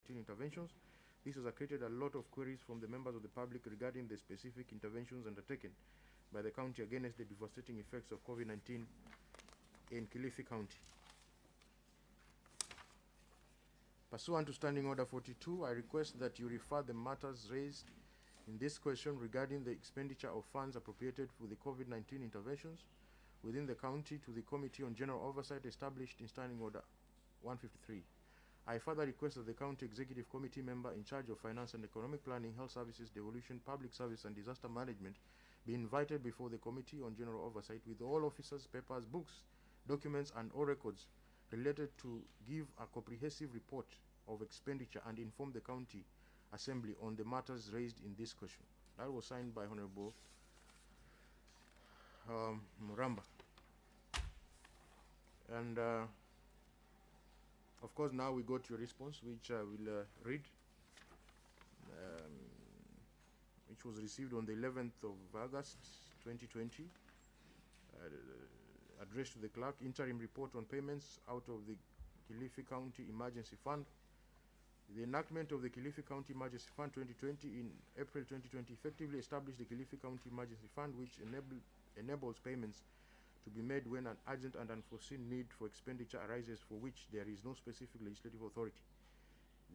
interventions. This has created a lot of queries from the members of the public regarding the specific interventions undertaken by the county against the devastating effects of COVID-19 in Kilifi County. Pursuant to Standing Order 42, I request that you refer the matters raised in this question regarding the expenditure of funds appropriated for the COVID-19 interventions within the county to the Committee on General Oversight established in Standing Order 153. I further request that the County Executive Committee member in charge of Finance and Economic Planning, Health Services, Devolution, Public Service and Disaster Management be invited before the Committee on General Oversight with all officers, papers, books, documents and all records related to give a comprehensive report of expenditure and inform the County Assembly on the matters raised in this question. That was signed by Honorable Muramba. And of course, now we got your response, which I will read, which was received on the 11th of August 2020, addressed to the clerk. Interim report on payments out of the Kilifi County Emergency Fund. The enactment of the Kilifi County Emergency Fund 2020 in April 2020 effectively established the Kilifi County Emergency Fund, which enables payments to be made when an urgent and unforeseen need for expenditure arises for which there is no specific legislative authority.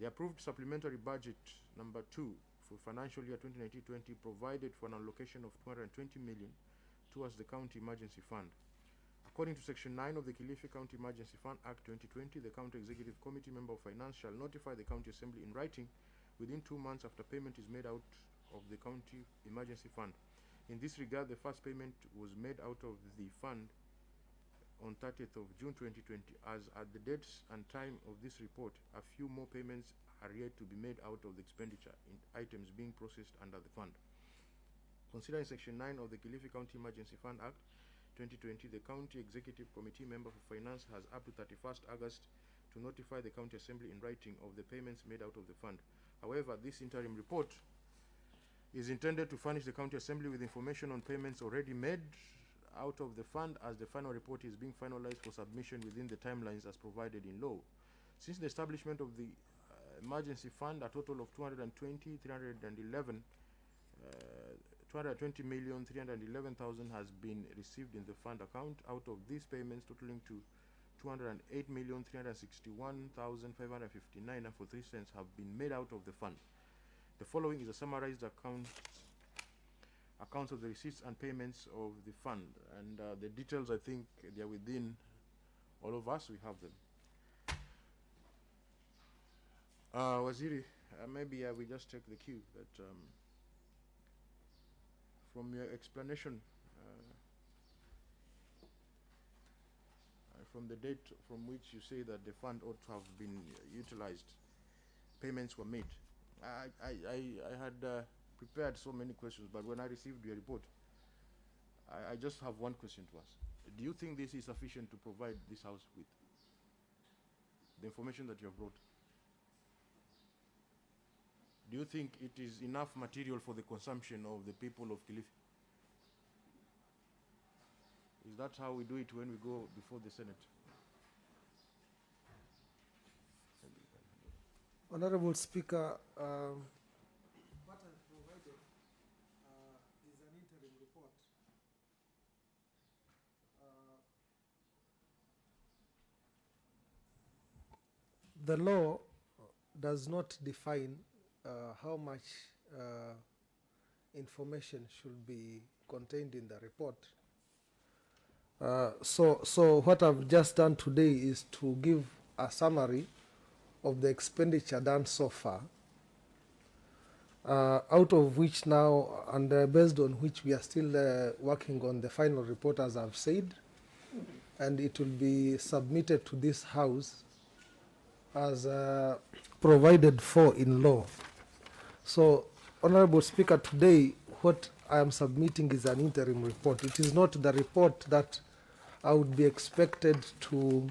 The approved supplementary budget number 2 for financial year 2019-20 provided for an allocation of 220 million towards the County Emergency Fund. According to Section 9 of the Kilifi County Emergency Fund Act 2020, the County Executive Committee member of Finance shall notify the County Assembly in writing within 2 months after payment is made out of the County Emergency Fund. In this regard, the first payment was made out of the fund on 30th of June 2020. As at the dates and time of this report, a few more payments are yet to be made out of the expenditure in items being processed under the fund. Considering Section 9 of the Kilifi County Emergency Fund Act 2020, the County Executive Committee member for Finance has up to 31st August to notify the County Assembly in writing of the payments made out of the fund. However, this interim report is intended to furnish the County Assembly with information on payments already made out of the fund, as the final report is being finalized for submission within the timelines as provided in law. Since the establishment of the emergency fund, a total of 220,311,000 has been received in the fund account. Out of these payments totaling to 208,361,559 and 43 cents have been made out of the fund. The following is a summarized accounts of the receipts and payments of the fund, and the details, I think they are within all of us. We have them. Waziri, maybe I will just take the cue that from your explanation, from the date from which you say that the fund ought to have been utilized, payments were made. I had prepared so many questions, but when I received your report, I just have one question to ask. Do you think this is sufficient to provide this House with the information that you have brought? Do you think it is enough material for the consumption of the people of Kilifi? Is that how we do it when we go before the Senate? Honorable Speaker, what I've provided is an interim report. The law does not define how much information should be contained in the report. So what I've just done today is to give a summary of the expenditure done so far, out of which now, and based on which we are still working on the final report, as I've said, and it will be submitted to this House as provided for in law. So, Honorable Speaker, today what I am submitting is an interim report. It is not the report that I would be expected to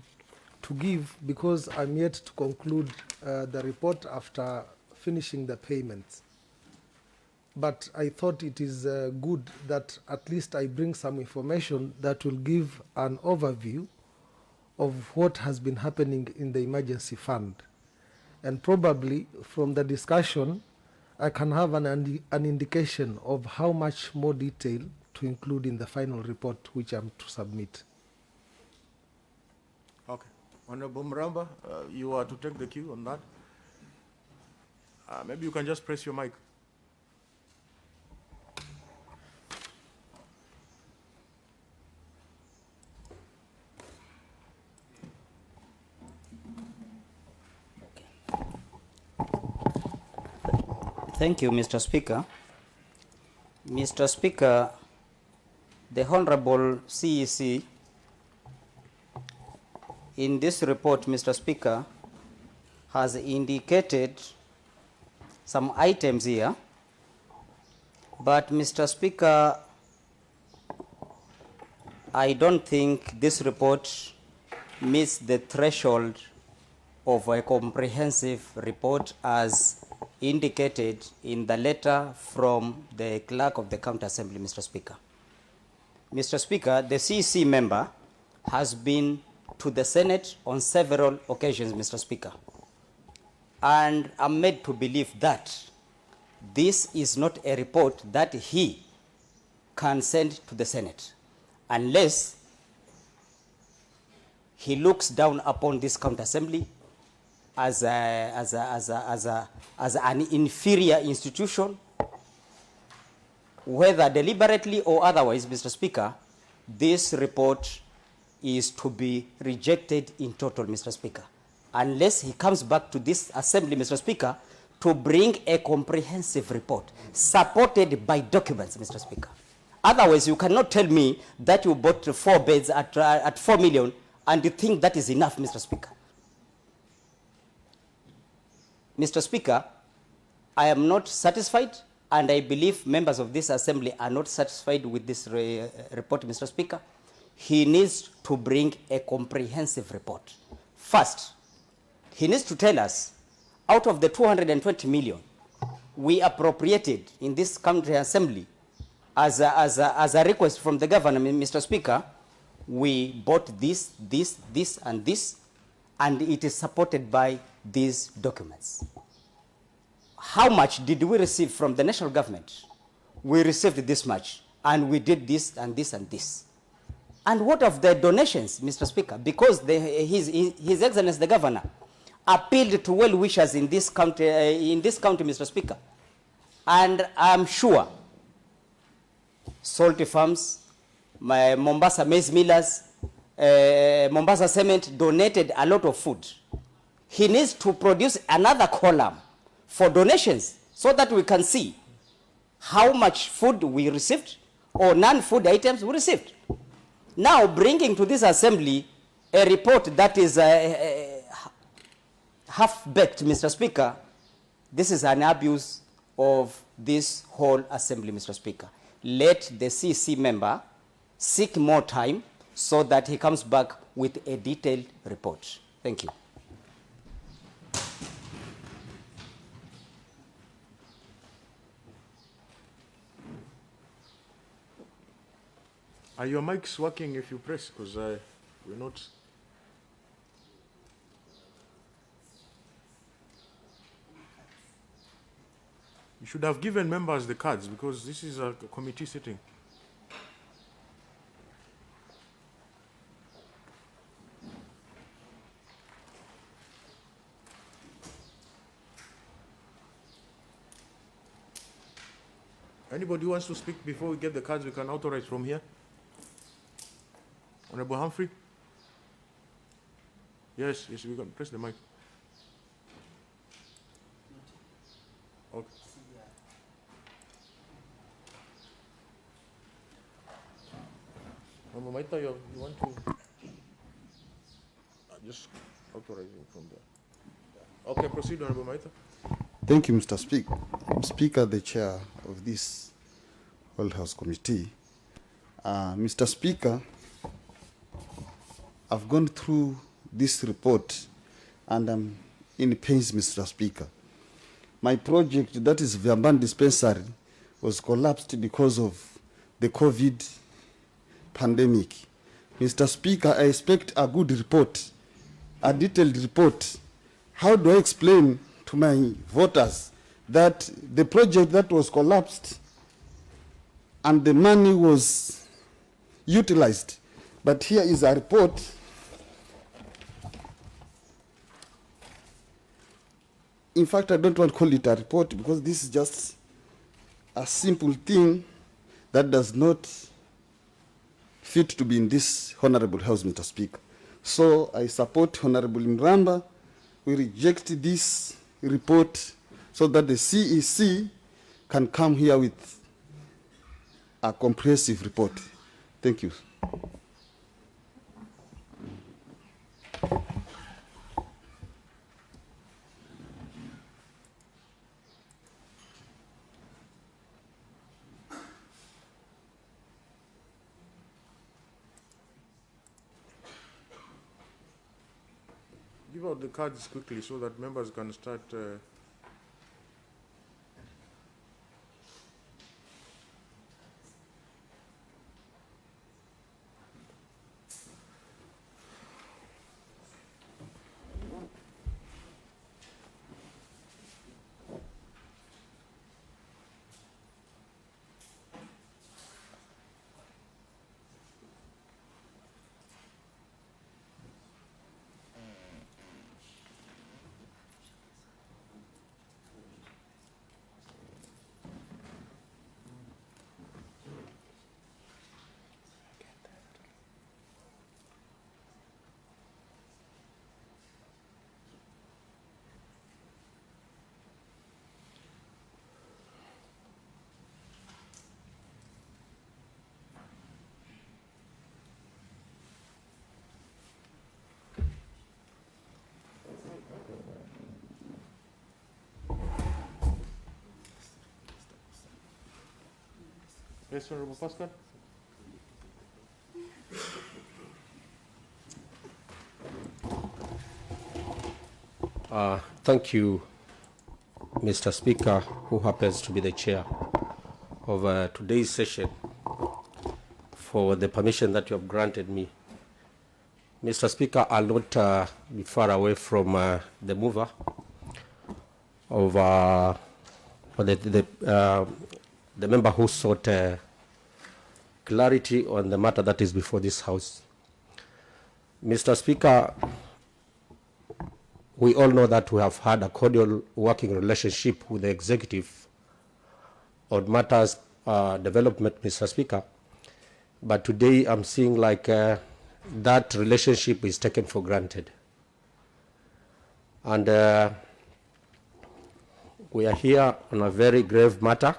give, because I'm yet to conclude the report after finishing the payments. But I thought it is good that at least I bring some information that will give an overview of what has been happening in the emergency fund. And probably from the discussion, I can have an indication of how much more detail to include in the final report which I'm to submit. Okay. Honorable Mramba, you are to take the cue on that. Maybe you can just press your mic. Thank you, Mr. Speaker. Mr. Speaker, the Honorable CEC, in this report, Mr. Speaker, has indicated some items here, but Mr. Speaker, I don't think this report meets the threshold of a comprehensive report as indicated in the letter from the Clerk of the County Assembly, Mr. Speaker. Mr. Speaker, the CEC member has been to the Senate on several occasions, Mr. Speaker, and I'm made to believe that this is not a report that he can send to the Senate unless he looks down upon this County Assembly as an inferior institution, whether deliberately or otherwise, Mr. Speaker. This report is to be rejected in total, Mr. Speaker, unless he comes back to this assembly, Mr. Speaker, to bring a comprehensive report supported by documents, Mr. Speaker. Otherwise, you cannot tell me that you bought 4 beds at 4 million and you think that is enough, Mr. Speaker. Mr. Speaker, I am not satisfied, and I believe members of this assembly are not satisfied with this report, Mr. Speaker. He needs to bring a comprehensive report. First, he needs to tell us, out of the 220 million we appropriated in this county assembly as a request from the governor, Mr. Speaker, we bought this, and this, and it is supported by these documents. How much did we receive from the national government? We received this much, and we did this and this and this. And what of the donations, Mr. Speaker? Because His Excellency the Governor appealed to well-wishers in this county, Mr. Speaker. And I'm sure Salty Farms, Mombasa Maize Millers, Mombasa Cement donated a lot of food. He needs to produce another column for donations so that we can see how much food we received or non-food items we received. Now, bringing to this assembly a report that is half-baked, Mr. Speaker, this is an abuse of this whole assembly, Mr. Speaker. Let the CC member seek more time so that he comes back with a detailed report. Thank you. Are your mics working if you press? Because we're not. You should have given members the cards because this is a committee sitting. Anybody who wants to speak before we get the cards, we can authorize from here. Honorable Humphrey? Yes, we can press the mic. Okay. Honorable Maita, you want to just authorize him from there. Okay, proceed, Honorable Maita. Thank you, Mr. Speaker. Speaker, the chair of this Whole House Committee. Mr. Speaker, I've gone through this report and I'm in pains, Mr. Speaker. My project, that is Viamban Dispensary, was collapsed because of the COVID pandemic. Mr. Speaker, I expect a good report, a detailed report, how do I explain to my voters that the project that was collapsed and the money was utilized? But here is a report. In fact, I don't want to call it a report because this is just a simple thing that does not fit to be in this honorable house, Mr. Speaker. So I support Honorable Mramba. We reject this report so that the CEC can come here with a comprehensive report. Thank you. Give out the cards quickly so that members can start. Yes, Honorable Pascal. Thank you, Mr. Speaker, who happens to be the chair of today's session, for the permission that you have granted me. Mr. Speaker, I'll not be far away from the mover of the member who sought clarity on the matter that is before this House. Mr. Speaker, we all know that we have had a cordial working relationship with the executive on matters development, Mr. Speaker. But today I'm seeing like that relationship is taken for granted. And we are here on a very grave matter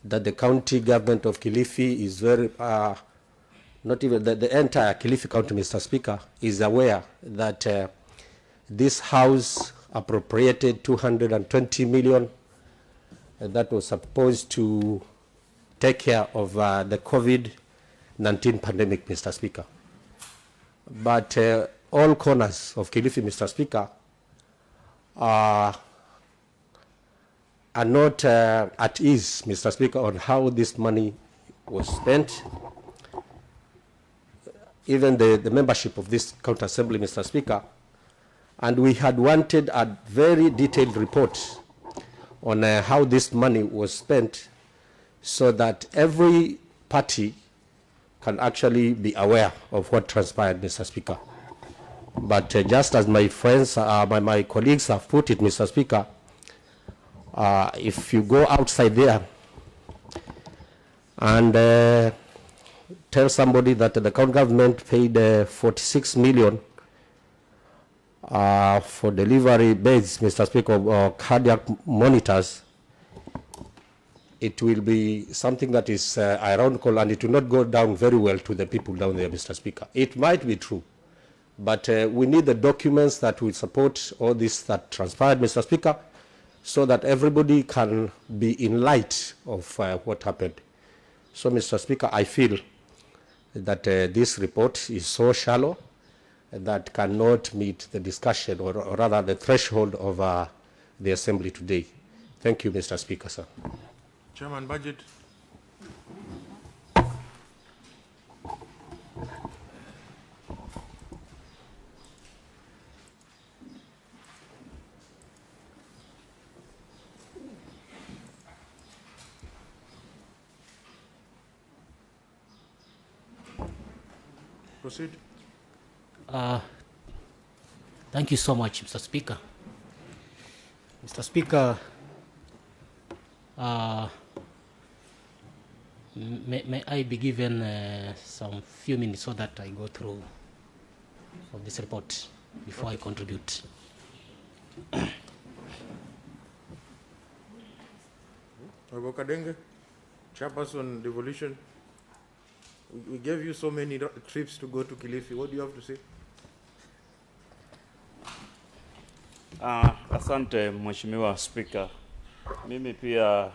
that the county government of Kilifi is very, not even the entire Kilifi County, Mr. Speaker, is aware that this House appropriated 220 million that was supposed to take care of the COVID-19 pandemic, Mr. Speaker. But all corners of Kilifi, Mr. Speaker, are not at ease, Mr. Speaker, on how this money was spent. Even the membership of this county assembly, Mr. Speaker, and we had wanted a very detailed report on how this money was spent so that every party can actually be aware of what transpired, Mr. Speaker. But just as my friends, my colleagues have put it, Mr. Speaker, if you go outside there and tell somebody that the county government paid 46 million for delivery beds, Mr. Speaker, of cardiac monitors, it will be something that is ironical, and it will not go down very well to the people down there, Mr. Speaker. It might be true, but we need the documents that will support all this that transpired, Mr. Speaker, so that everybody can be in light of what happened. So, Mr. Speaker, I feel that this report is so shallow that cannot meet the discussion, or rather the threshold of the Assembly today. Thank you, Mr. Speaker, sir. Chairman, budget. Proceed. Thank you so much, Mr. Speaker. Mr. Speaker, may I be given some few minutes so that I go through of this report before I contribute? Kadenge, Chairperson Devolution, we gave you so many trips to go to Kilifi. What do you have to say? Asante Mheshimiwa Speaker. Mimi pia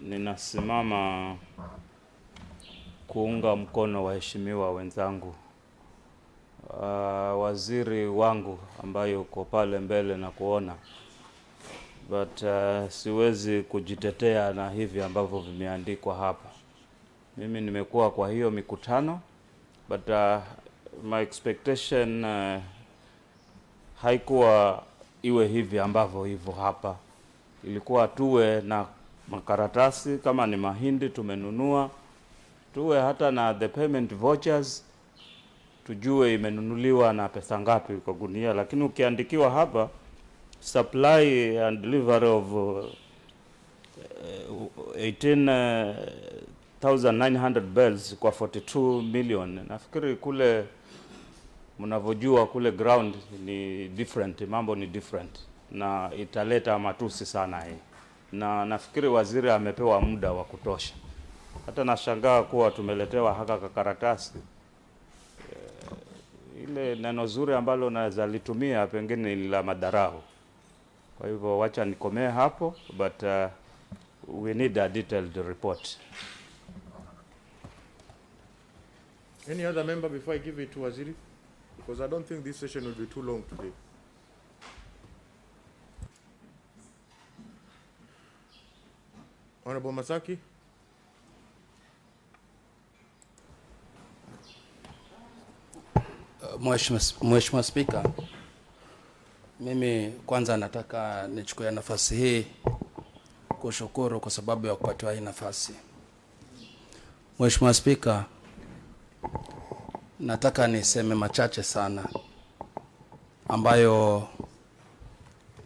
ninasimama kuunga mkono waheshimiwa wenzangu. Waziri wangu ambaye uko pale mbele na kuona. But siwezi kujitetea na hivi ambavyo vimeandikwa hapa. Mimi nimekuwa kwa hiyo mikutano, but my expectation haikuwa iwe hivi ambavyo hivyo hapa. Ilikuwa tuwe na makaratasi kama ni mahindi tumenunua, tuwe hata na the payment vouchers, tujue imenunuliwa na pesa ngapi kwa gunia. Lakini ukiandikiwa hapa supply and delivery of 18,900 bells kwa 42 million. Nafikiri kule mnavojua kule ground ni different, mambo ni different na italeta matusi sana hii. Na nafikiri waziri amepewa muda wa kutosha. Hata nashangaa kuwa tumeletewa haka karatasi. Ile neno zuri ambalo naweza litumia pengine ni la madarau. Kwa hivyo wacha nikomee hapo, but we need a detailed report. Any other member before I give it to Waziri? Because I don't think this session will be too long today. Honorable Masaki. Mheshimiwa Speaker, mimi kwanza nataka nichukue nafasi hii kushukuru kwa sababu ya kupatiwa hii nafasi. Mheshimiwa Speaker, nataka niseme machache sana ambayo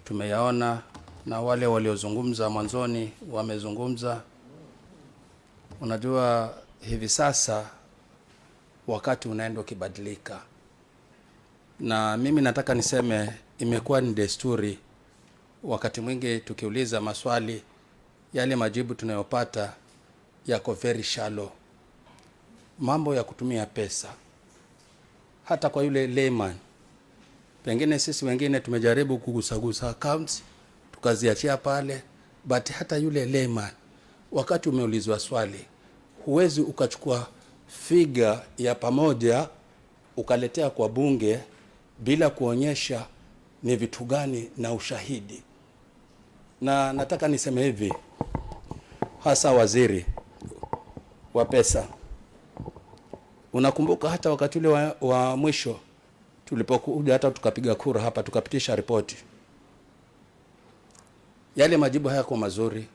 tumeyaona na wale waliozungumza mwanzoni wamezungumza. Unajua hivi sasa wakati unaenda ukibadilika. Na mimi nataka niseme imekuwa ni desturi wakati mwingi tukiuliza maswali yale majibu tunayopata yako very shallow. Mambo ya kutumia pesa hata kwa yule layman, pengine sisi wengine tumejaribu kugusagusa accounts tukaziachia pale, but hata yule layman wakati umeulizwa swali huwezi ukachukua figa ya pamoja ukaletea kwa bunge bila kuonyesha ni vitu gani na ushahidi. Na nataka niseme hivi, hasa waziri wa pesa, unakumbuka hata wakati ule wa mwisho tulipokuja hata tukapiga kura hapa tukapitisha ripoti, yale majibu hayako mazuri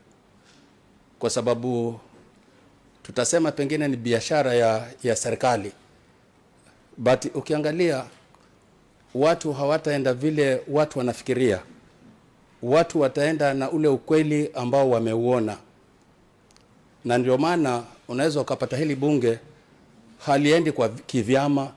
kwa sababu tutasema pengine ni biashara ya serikali, but ukiangalia watu hawataenda vile watu wanafikiria. Watu wataenda na ule ukweli ambao wameuona. Na ndio maana unaweza ukapata hili bunge haliendi kwa kivyama,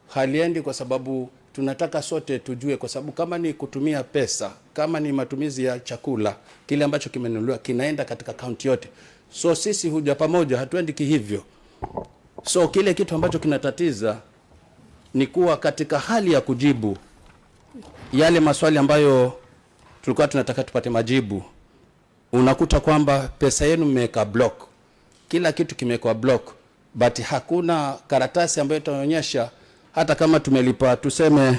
haliendi kwa sababu tunataka sote tujue, kwa sababu kama ni kutumia pesa, kama ni matumizi ya chakula, kile ambacho kimenunuliwa kinaenda katika kaunti yote. So sisi huja pamoja, hatuendi kihivyo. So kile kitu ambacho kinatatiza ni kuwa katika hali ya kujibu yale maswali ambayo tulikuwa tunataka tupate majibu, unakuta kwamba pesa yenu mmeweka block, kila kitu kimewekwa block, but hakuna karatasi ambayo itaonyesha hata kama tumelipa tuseme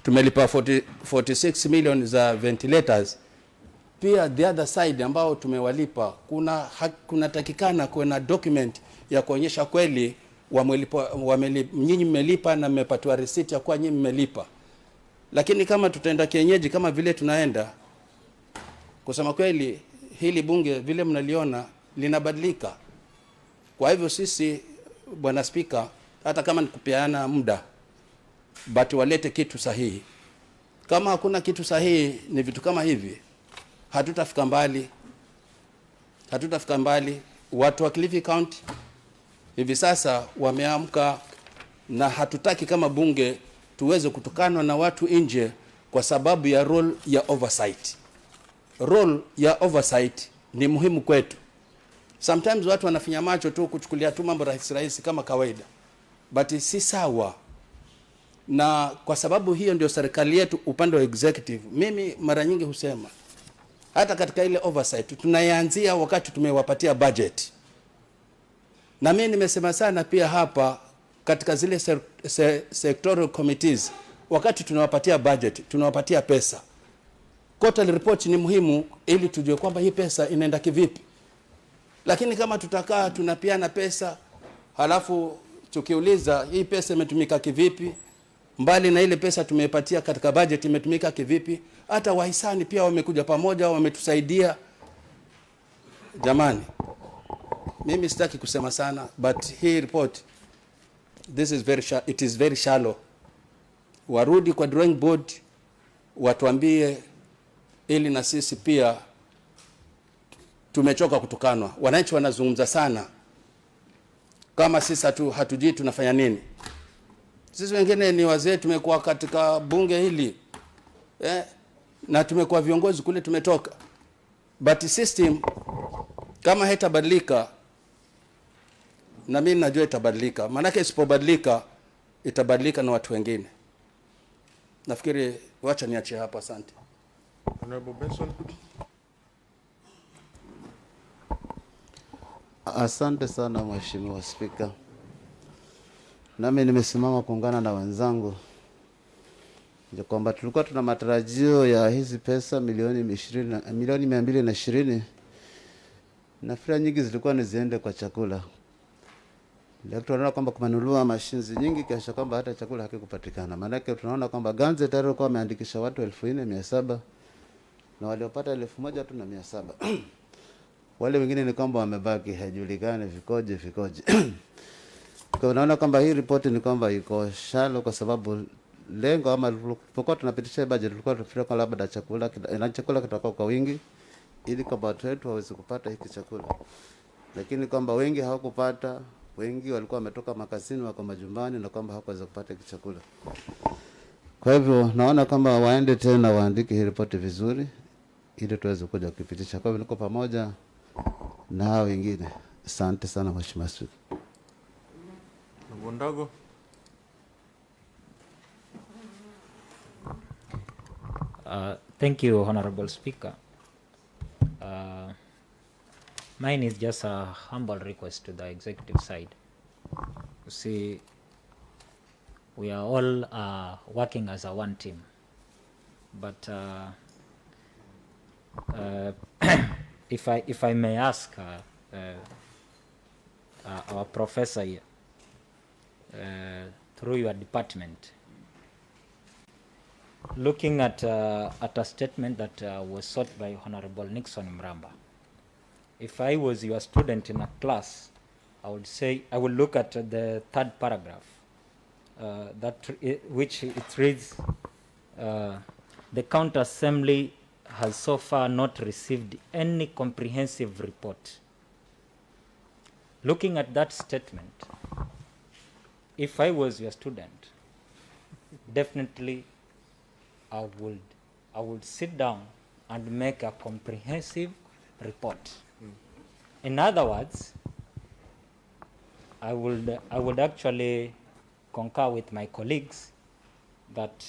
tumelipa 46 million za ventilators, pia the other side ambao tumewalipa kuna takikana kuna document ya kuonyesha kweli nyinyi mmelipa na mmepatiwa receipt ya kwa nyinyi mmelipa. Lakini kama tutaenda kienyeji kama vile tunaenda, kusema kweli hili bunge vile mnaliona linabadilika. Kwa hivyo sisi Bwana Spika, hata kama ni kupeana muda, but walete kitu sahihi. Kama hakuna kitu sahihi, ni vitu kama hivi, hatutafika mbali. Hatutafika mbali. Watu wa Kilifi County hivi sasa wameamka, na hatutaki kama bunge tuweze kutukanwa na watu nje kwa sababu ya role ya oversight. Role ya oversight ni muhimu kwetu. Sometimes watu wanafinya macho tu kuchukulia tu mambo rahisi kama kawaida, but si sawa. Na kwa sababu hiyo ndio serikali yetu upande wa executive, mimi mara nyingi husema hata katika ile oversight tunaanzia wakati tumewapatia budget. Na mimi nimesema sana pia hapa katika zile sectoral committees, wakati tunawapatia budget, tunawapatia pesa. Quarterly report ni muhimu ili tujue kwamba hii pesa inaenda kivipi. Lakini kama tutakaa tunapiana pesa, halafu tukiuliza hii pesa imetumika kivipi, mbali na ile pesa tumepatia katika budget imetumika kivipi, hata wahisani pia wamekuja pamoja, wametusaidia. Jamani, mimi sitaki kusema sana, but hii report, it is very shallow. Warudi kwa drawing board, watuambie, ili na sisi pia tumechoka kutukanwa. Wananchi wanazungumza sana, kama sisi hatujui tunafanya nini. Sisi wengine ni wazee, tumekuwa katika bunge hili na tumekuwa viongozi kule tumetoka, but system kama haitabadilika, na mimi najua itabadilika, maana isipobadilika itabadilika na watu wengine. Nafikiri wacha niachie hapo, asante. Honorable Benson. Asante sana Mheshimiwa Spika. Nami nimesimama kuungana na wenzangu ya kwamba tulikuwa tuna matarajio ya hizi pesa milioni 220. Nafikiri nyingi zilikuwa ni ziende kwa chakula. Leo tunaona kwamba kumanunuliwa mashines nyingi kiasi kwamba hata chakula hakikupatikana. Maana yake tunaona kwamba Ganze tayari kwa ameandikisha watu 1400 na waliopata 1700. Wale wengine ni kwamba wamebaki haijulikani vikoje. Kwa unaona kwamba hii ripoti ni kwamba iko shallow, kwa sababu lengo ama tulipokuwa tunapitisha budget tulikuwa tunafikiria kwamba labda chakula kitakuwa kwa wingi ili kwamba watu wetu waweze kupata hiki chakula. Lakini kwamba wengi hawakupata, wengi walikuwa wametoka makazini wako majumbani na kwamba hawakuweza kupata hiki chakula. Kwa hivyo naona kama waende tena waandike hii ripoti vizuri ili tuweze kuja kupitisha. Kwa hivyo niko pamoja na hao wengine. Asante sana Mheshimiwa Spika. Bondago. Thank you, Honorable Speaker. Mine is just a humble request to the executive side. You see, we are all working as a one team, but if I may ask our professor here, through your department, looking at a statement that was sought by Honorable Nixon Mramba. If I was your student in a class, I would say I would look at the third paragraph, which it reads, the County Assembly has so far not received any comprehensive report. Looking at that statement, if I was your student, definitely I would sit down and make a comprehensive report. In other words, I would actually concur with my colleagues that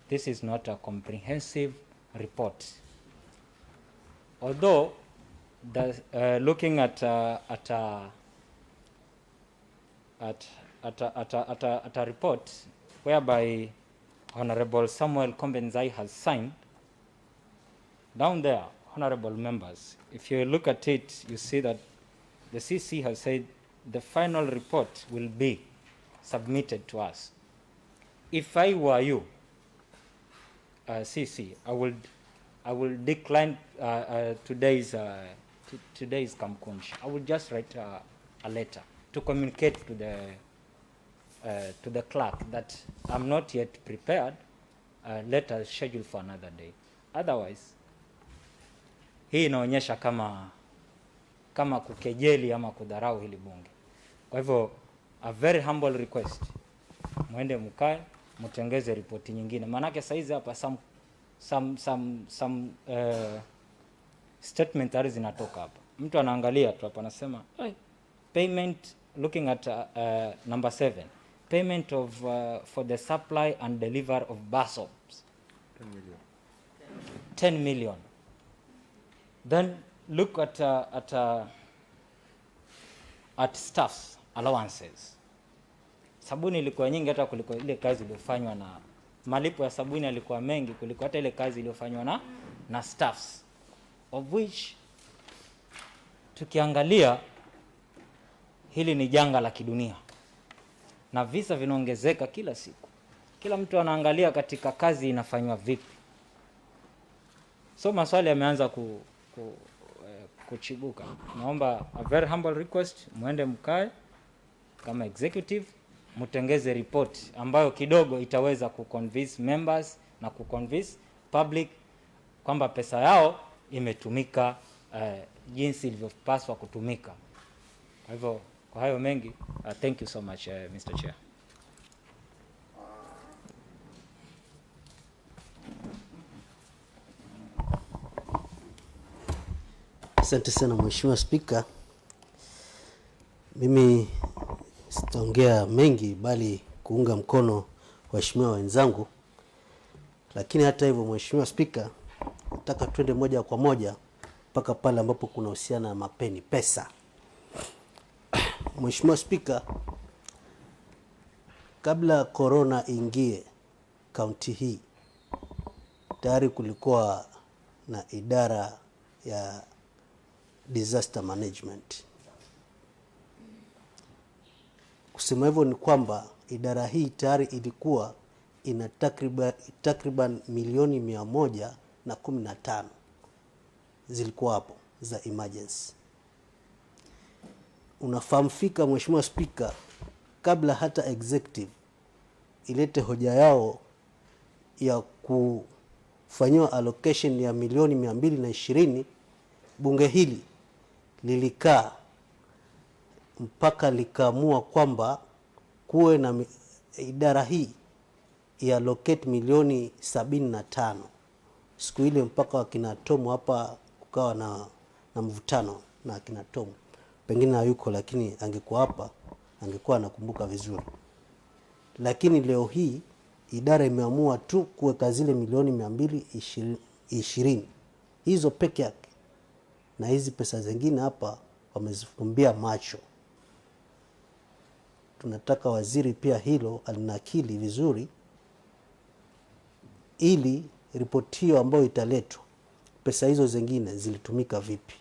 this is not a comprehensive report. Although looking at a report whereby Honorable Samuel Kombenzai has signed, down there, honorable members, if you look at it, you see that the CC has said the final report will be submitted to us. If I were you, CC, I will decline today's Kamkunj. I will just write a letter to communicate to the clerk that I'm not yet prepared, let us schedule for another day. Otherwise, hii inaonyesha kama kukejeli ama kudharau hili bunge. Kwa hivyo, a very humble request, muende mkae, mtengeze ripoti nyingine. Manake saizi hapa some statement tayari zinatoka hapa. Mtu anaangalia tu hapa anasema, payment, looking at number 7, payment of for the supply and deliver of bus stops. 10 million. 10 million. Then look at staffs allowances. Sabuni ilikuwa nyingi hata kuliko ile kazi iliyofanywa, na malipo ya sabuni yalikuwa mengi kuliko hata ile kazi iliyofanywa na staffs, of which tukiangalia hili ni janga la kidunia na visa vinaongezeka kila siku. Kila mtu anaangalia katika kazi inafanywa vipi. So maswali yameanza kuchibuka. Naomba a very humble request, muende mkae kama executive, mtengeze report ambayo kidogo itaweza kuconvince members na kuconvince public kwamba pesa yao imetumika jinsi ilivyopaswa kutumika. Kwa hivyo, kwa hayo mengi, thank you so much, Mr. Chair. Asante sana Mheshimiwa Spika. Mimi sitaongea mengi bali kuunga mkono waheshimiwa wenzangu. Lakini hata hivyo Mheshimiwa Spika, nataka twende moja kwa moja mpaka pale ambapo kuna husiana na mapeni pesa. Mheshimiwa Spika, kabla corona ingie kaunti hii, tayari kulikuwa na idara ya disaster management. Kusema hivyo ni kwamba idara hii tayari ilikuwa ina takriban milioni 115 zilikuwa hapo za emergency. Unafahamu fika Mheshimiwa Spika, kabla hata executive ilete hoja yao ya kufanywa allocation ya milioni 220, bunge hili lilikaa mpaka likaamua kwamba kuwe na idara hii ya allocate milioni 75. Siku ile mpaka wakina Tomu hapa kukawa na mvutano na akina Tomu. Pengine hayuko, lakini angekuwa hapa angekuwa anakumbuka vizuri. Lakini leo hii idara imeamua tu kuweka zile milioni 220 hizo peke yake, na hizi pesa zingine hapa wamezifumbia macho. Tunataka waziri pia hilo alinakili vizuri, ili ripoti hiyo ambayo italetwa, pesa hizo zingine zilitumika vipi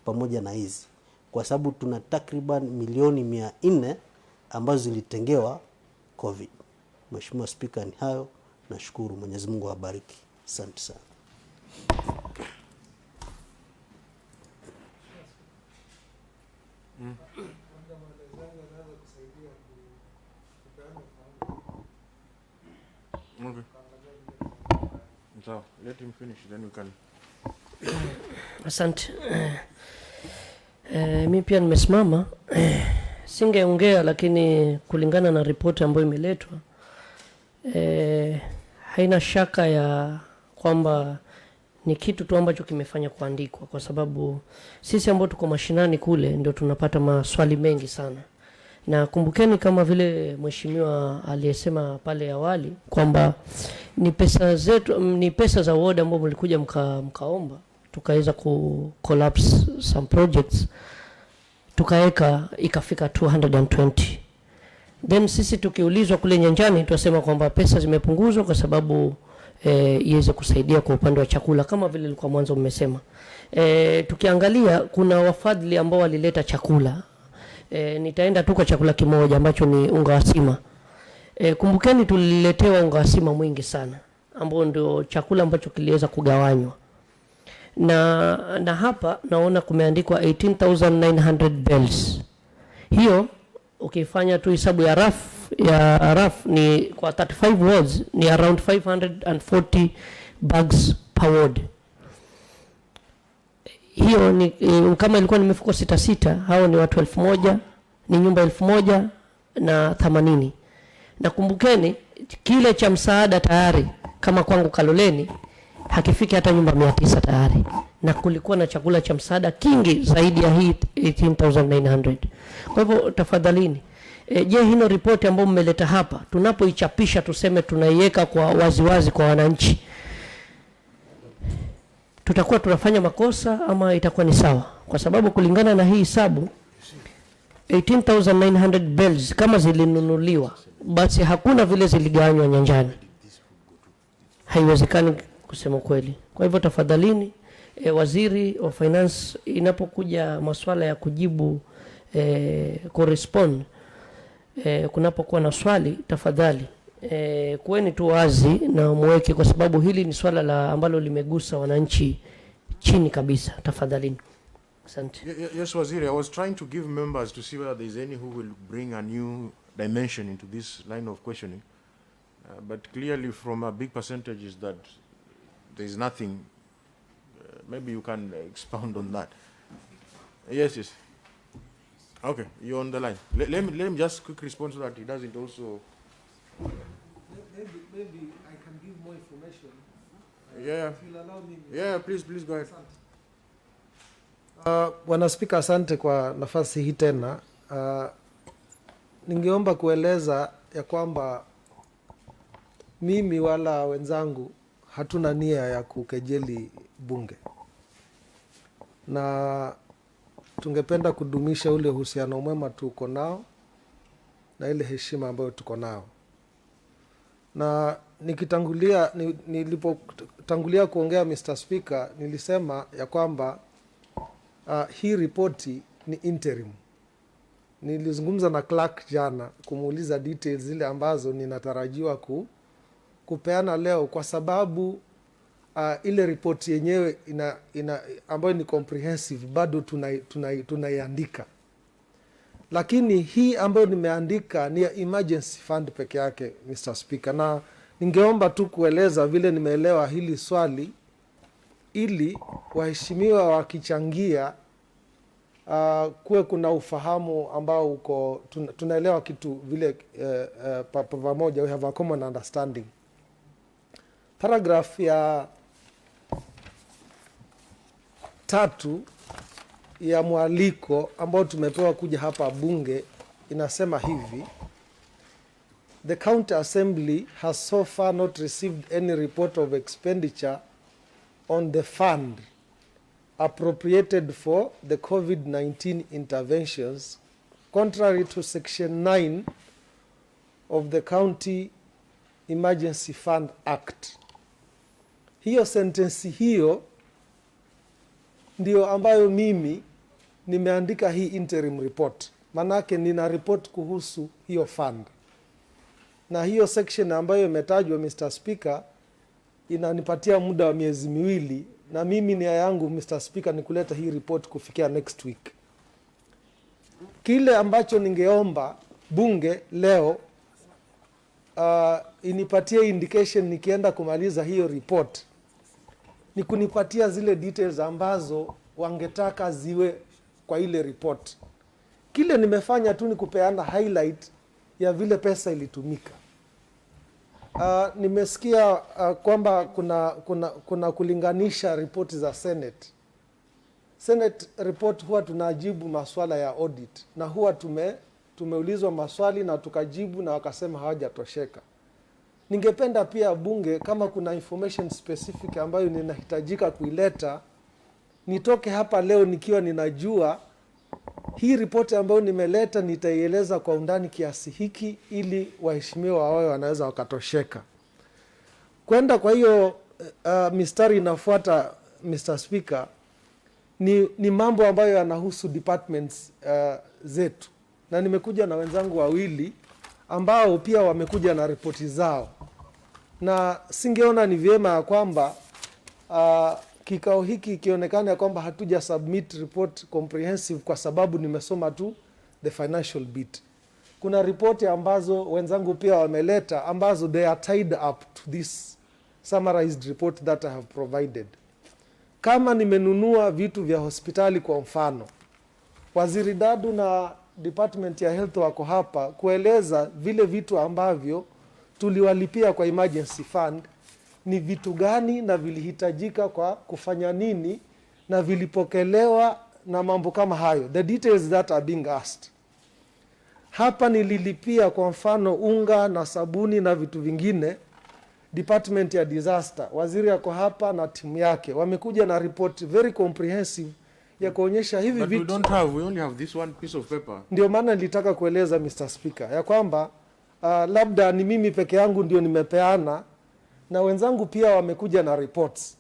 pamoja na hizi, kwa sababu tuna takriban milioni 400 ambazo zilitengewa COVID. Mheshimiwa Spika, ni hayo. Nashukuru. Mwenyezi Mungu awabariki. Asante sana. Okay. So, let him finish, then we can. Asante. Mimi pia nimesimama. Singeongea, lakini kulingana na ripoti ambayo imeletwa, haina shaka ya kwamba ni kitu tu ambacho kimefanya kuandikwa, kwa sababu sisi ambao tuko mashinani kule ndio tunapata maswali mengi sana. Na kumbukeni kama vile mheshimiwa aliyesema pale awali kwamba ni pesa zetu, ni pesa za ward ambao mlikuja mkaomba, tukaweza collapse some projects, tukaweka ikafika 220. Then sisi tukiulizwa kule nyanjani tunasema kwamba pesa zimepunguzwa kwa sababu iweze kusaidia kwa upande wa chakula kama vile ilikuwa mwanzo mmesema. Tukiangalia kuna wafadhili ambao walileta chakula. Nitaenda tu kwa chakula kimoja ambacho ni unga wa sima. Kumbukeni tuliletewa unga wa sima mwingi sana, ambao ndio chakula ambacho kiliweza kugawanywa. Na hapa naona kumeandikwa 18,900 bells. Hiyo ukifanya tu hesabu ya RAF ni kwa 35 wards ni around 540 bags per ward. Hiyo ni kama ilikuwa ni mifuko 6 hao ni watu 1000, ni nyumba 1080. Na kumbukeni kile cha msaada tayari kama kwangu Kaloleni hakifiki hata nyumba 900 tayari, na kulikuwa na chakula cha msaada kingi zaidi ya hii 18900. Kwa hivyo tafadhalini, je, hino ripoti ambayo mmeleta hapa tunapoichapisha tuseme tunaiweka kwa waziwazi kwa wananchi, tutakuwa tunafanya makosa ama itakuwa ni sawa? Kwa sababu kulingana na hii hesabu 18900 bells kama zilinunuliwa, basi hakuna vile ziligawanywa nyanjani. Haiwezekani kusema kweli. Kwa hivyo tafadhalini, waziri wa finance, inapokuja masuala ya kujibu correspond, kunapokuwa na swali, tafadhali kuweni tu wazi na muweke, kwa sababu hili ni swala la ambalo limegusa wananchi chini kabisa. Tafadhalini. Asante. Yes, Waziri, I was trying to give members to see whether there is any who will bring a new dimension into this line of questioning. But clearly from a big percentage is that there is nothing. Maybe you can expound on that. Yes. Okay, you're on the line. Let me just quick respond so that he doesn't also... Maybe I can give more information. Yeah. If you'll allow me. Yeah, please go ahead. Bwana Spika, asante kwa nafasi hii tena. Ningeomba kueleza ya kwamba mimi wala wenzangu hatuna nia ya kukejeli bunge, na tungependa kudumisha ule uhusiano mwema tuko nao na ile heshima ambayo tuko nao. Na nilipotangulia kuongea, Mr. Speaker, nilisema ya kwamba hii ripoti ni interim. Nilizungumza na clerk jana kumuuliza details zile ambazo ninatarajiwa kupeana leo, kwa sababu ile ripoti yenyewe ambayo ni comprehensive bado tunaiandika. Lakini hii ambayo nimeandika ni ya emergency fund peke yake, Mr. Speaker, na ningeomba tu kueleza vile nimeelewa hili swali, ili waheshimiwa wakichangia kuwe kuna ufahamu ambao tunaelewa kitu vile pamoja, we have a common understanding. Paragraph ya 3 ya mwaliko ambao tumepewa kuja hapa bunge inasema hivi: The County Assembly has so far not received any report of expenditure on the fund appropriated for the COVID-19 interventions, contrary to Section 9 of the County Emergency Fund Act. Hiyo sentensi hiyo ndio ambayo mimi nimeandika hii interim report. Manake nina report kuhusu hiyo fund. Na hiyo section ambayo imetajwa, Mr. Speaker, inanipatia muda wa miezi 2, na mimi nia yangu, Mr. Speaker, ni kuleta hii report kufikia next week. Kile ambacho ningeomba bunge leo inipatie indication nikienda kumaliza hiyo report, ni kunipatia zile details ambazo wangetaka ziwe kwa ile report. Kile nimefanya tu ni kupeana highlight ya vile pesa ilitumika. Nimesikia kwamba kuna kulinganisha ripoti za Senate. Senate report huwa tunajibu maswala ya audit, na huwa tumeulizwa maswali na tukajibu na wakasema hawajatosheka. Ningependa pia bunge, kama kuna information specific ambayo ninahitajika kuileta, nitoke hapa leo nikiwa ninajua hii ripoti ambayo nimeleta nitaieleza kwa undani kiasi hiki, ili waheshimiwa wawe wanaweza wakatosheka. Kwenda kwa hiyo mistari inafuata, Mr. Speaker, ni mambo ambayo yanahusu departments zetu, na nimekuja na wenzangu wawili ambao pia wamekuja na ripoti zao, na singeona ni vyema ya kwamba kikao hiki kionekana ya kwamba hatuja submit report comprehensive kwa sababu nimesoma tu the financial bit. kuna ripoti ambazo wenzangu pia wameleta ambazo they are tied up to this summarized report that I have provided. Kama nimenunua vitu vya hospitali kwa mfano, Waziri Dadu na Department ya Health wako hapa kueleza vile vitu ambavyo tuliwalipia kwa emergency fund ni vitu gani na vilihitajika kwa kufanya nini na vilipokelewa na mambo kama hayo. The details that are being asked. Hapa nililipia kwa mfano unga na sabuni na vitu vingine. Department ya disaster, waziri yako hapa na timu yake wamekuja na report very comprehensive ya kuonyesha hivi But vitu. we only have this one piece of paper. Ndio maana nilitaka kueleza Mr. Speaker ya kwamba labda ni mimi peke yangu ndio nimepeana na wenzangu pia wamekuja na reports.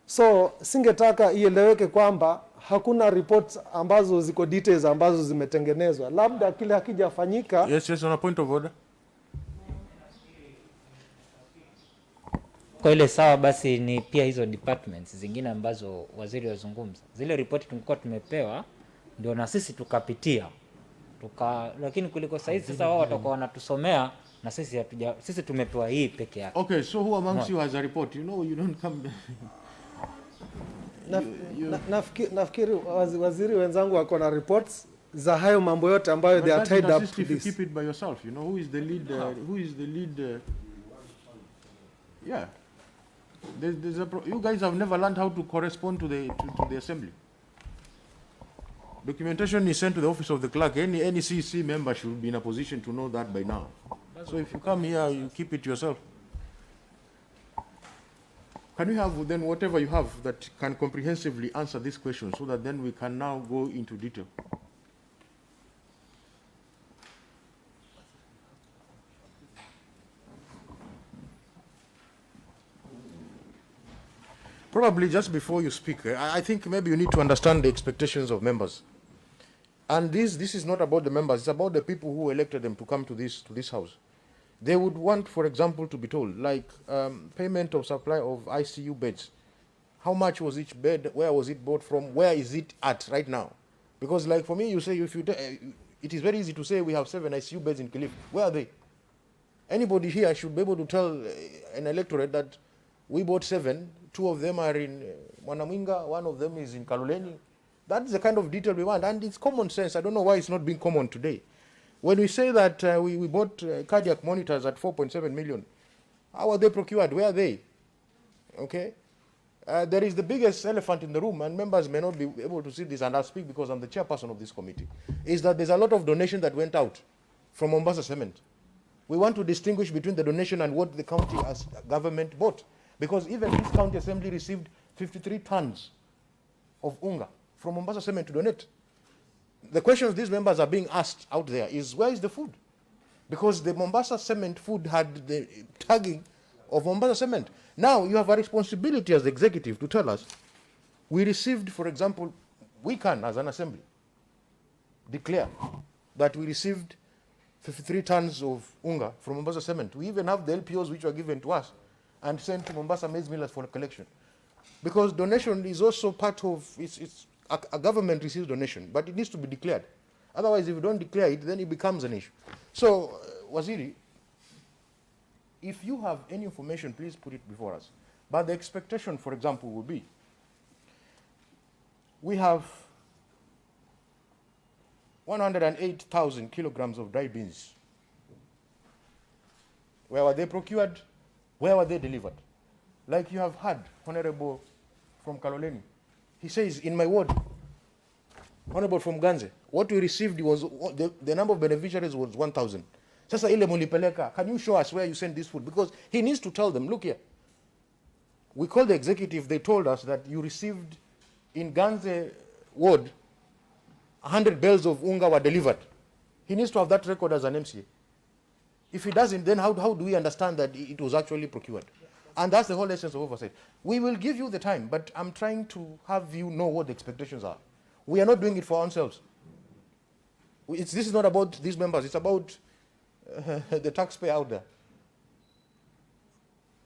So singetaka ieleweke kwamba hakuna reports ambazo ziko details ambazo zimetengenezwa. Labda kile hakijafanyika. Yes, on a point of order. Kwa ile sawa, basi ni pia hizo departments zingine ambazo waziri wazungumza. Zile ripoti tulikuwa tumepewa ndio na sisi tukapitia. Lakini kuliko sasa wao watakuwa wanatusomea na sisi tumepewa hii peke yake. Okay, so who amongst you has a report? You know, you don't come. Nafikiri waziri wenzangu wako na reports za hayo mambo yote ambayo they are tied up to this. You this. keep it by yourself. You know who is the lead? Yeah, you guys have never learned how to correspond to the assembly. Documentation is sent to the office of the clerk. Any CEC member should be in a position to know that by now. So if you come here, you keep it yourself. Can we have then whatever you have that can comprehensively answer this question so that then we can now go into detail? Probably just before you speak, I think maybe you need to understand the expectations of members. And this is not about the members, it's about the people who elected them to come to this house. They would want, for example, to be told, like payment of supply of ICU beds. How much was each bed? Where was it bought from? Where is it at right now? Because like for me, you say, it is very easy to say we have 7 ICU beds in Kilifi. Where are they? Anybody here should be able to tell an electorate that we bought 7, 2 of them are in Mwanamwinga, 1 of them is in Kaloleni. That's the kind of detail we want, and it's common sense. I don't know why it's not being common today. When we say that we bought cardiac monitors at 4.7 million, how are they procured? Where are they? Okay? There is the biggest elephant in the room, and members may not be able to see this, and I'll speak because I'm the chairperson of this committee, is that there's a lot of donation that went out from Mombasa Cement. We want to distinguish between the donation and what the county as government bought. Because even this county assembly received 53 tons of unga from Mombasa Cement to donate. The questions these members are being asked out there is, where is the food? Because the Mombasa Cement food had the tagging of Mombasa Cement. Now you have a responsibility as the executive to tell us, we received, for example, we can as an assembly declare that we received 53 tons of unga from Mombasa Cement. We even have the LPOs which were given to us and sent to Mombasa maize millers for collection. Because donation is also part of, a government receives donation, but it needs to be declared. Otherwise, if you don't declare it, then it becomes an issue. So, Waziri, if you have any information, please put it before us. But the expectation, for example, would be, we have 108,000 kilograms of dry beans. Where were they procured? Where were they delivered? Like you have heard, Honorable from Kaloleni. He says, in my ward, Honorable from Ganze, what we received was, the number of beneficiaries was 1,000. Sasa ile mulipeleka, can you show us where you sent this food? Because he needs to tell them, look here. We called the executive, they told us that you received in Ganze ward, 100 bales of unga were delivered. He needs to have that record as an MCA. If he doesn't, then how do we understand that it was actually procured? And that's the whole essence of oversight. We will give you the time, but I'm trying to have you know what the expectations are. We are not doing it for ourselves. This is not about these members, it's about the taxpayer out there.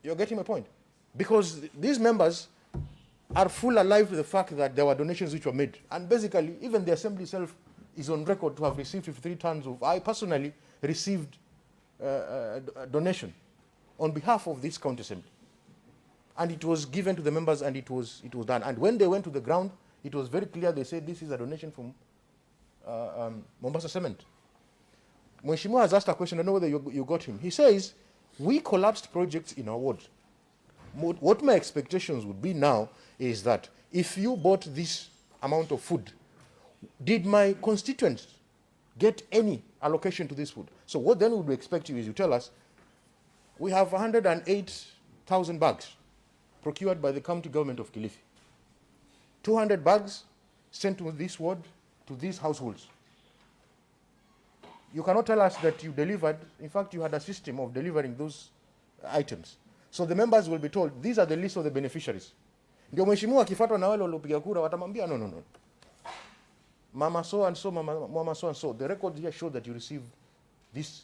You're getting my point? Because these members are full alive to the fact that there were donations which were made. And basically, even the assembly itself is on record to have received 53 tons of, I personally received a donation on behalf of this county assembly. And it was given to the members and it was done. And when they went to the ground, it was very clear. They said this is a donation from Mombasa Cement. Mheshimiwa has asked a question, I don't know whether you got him. He says, we collapsed projects in our ward. What my expectations would be now is that if you bought this amount of food, did my constituents get any allocation to this food? So what then would we expect you is you tell us, we have 108,000 bags procured by the county government of Kilifi. 200 bags sent to this ward, to these households. You cannot tell us that you delivered, in fact, you had a system of delivering those items. So the members will be told, these are the list of the beneficiaries. Ndio mheshimiwa akifuatwa na wale waliopiga kura watamwambia no. Mama so and so, mama so and so. The record here show that you received this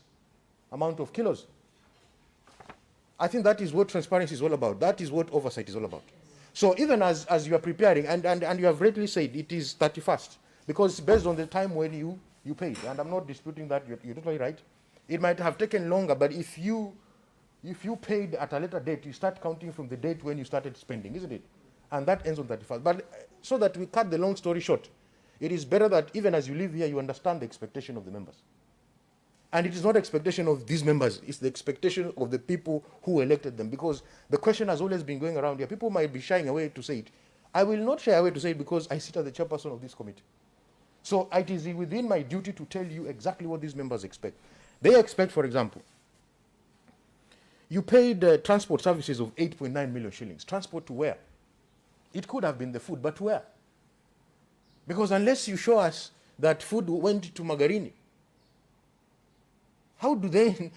amount of kilos. I think that is what transparency is all about. That is what oversight is all about. So even as you are preparing, and you have rightly said it is 31st, because based on the time when you paid, and I'm not disputing that, you're totally right. It might have taken longer, but if you paid at a later date, you start counting from the date when you started spending, isn't it? And that ends on 31st. But so that we cut the long story short, it is better that even as you live here, you understand the expectation of the members. And it is not expectation of these members, it's the expectation of the people who elected them. Because the question has always been going around here. People might be shying away to say it. I will not shy away to say it because I sit as the chairperson of this committee. So it is within my duty to tell you exactly what these members expect. They expect, for example, you paid transport services of 8.9 million shillings. Transport to where? It could have been the food, but where? Because unless you show us that food went to Magarini, how do they?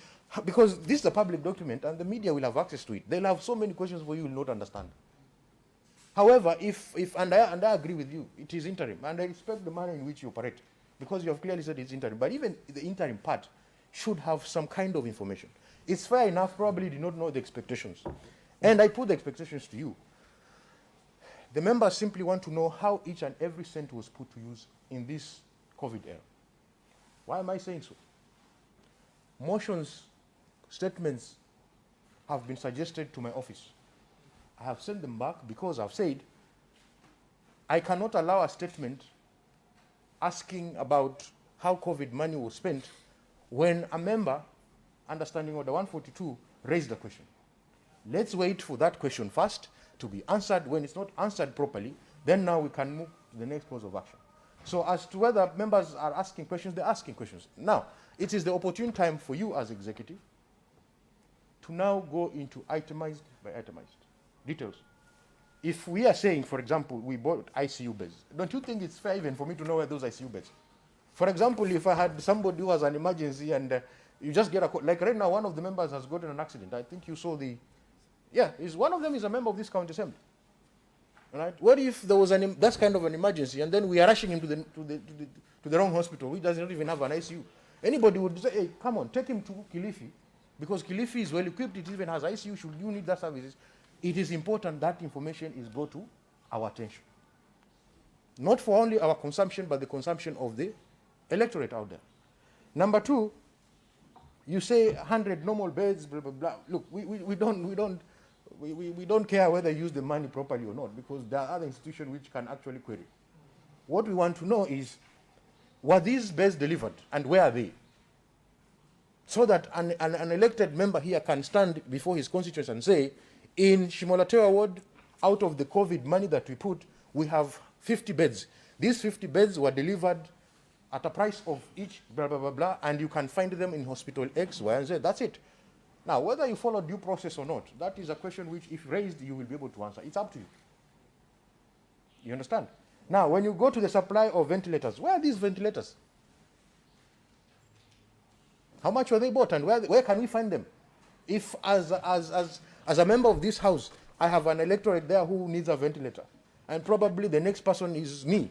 Because this is a public document and the media will have access to it. They'll have so many questions for you will not understand. However, and I agree with you, it is interim, and I respect the manner in which you operate, because you have clearly said it's interim. But even the interim part should have some kind of information. It's fair enough, probably did not know the expectations. And I put the expectations to you. The members simply want to know how each and every cent was put to use in this COVID era. Why am I saying so? Motions, statements have been suggested to my office. I have sent them back because I've said I cannot allow a statement asking about how COVID money was spent when a member, understanding Order 142, raised the question. Let's wait for that question first to be answered. When it's not answered properly, then now we can move to the next course of action. So as to whether members are asking questions, they're asking questions. Now, it is the opportune time for you as executive to now go into itemized by itemized details. If we are saying, for example, we bought ICU beds, don't you think it's fair even for me to know where those ICU beds? For example, if I had somebody who has an emergency and you just get a call, like right now, one of the members has gotten an accident. I think you saw one of them is a member of this county assembly. Right? What if there was that kind of an emergency and then we are rushing him to the wrong hospital, which does not even have an ICU? Anybody would say, hey, come on, take him to Kilifi, because Kilifi is well equipped, it even has ICU, should you need that services. It is important that information is brought to our attention. Not for only our consumption, but the consumption of the electorate out there. Number two, you say 100 normal beds, blah, blah, blah. Look, we don't care whether you use the money properly or not, because there are other institutions which can actually query. What we want to know is, were these beds delivered and where are they? So that an elected member here can stand before his constituents and say, in Shimolatewa ward, out of the COVID money that we put, we have 50 beds. These 50 beds were delivered at a price of each, blah, blah, blah, blah, and you can find them in hospital X, Y, and Z. That's it. Now, whether you follow due process or not, that is a question which, if raised, you will be able to answer. It's up to you. You understand? Now, when you go to the supply of ventilators, where are these ventilators? How much were they bought, and where can we find them? If, as a member of this house, I have an electorate there who needs a ventilator, and probably the next person is me,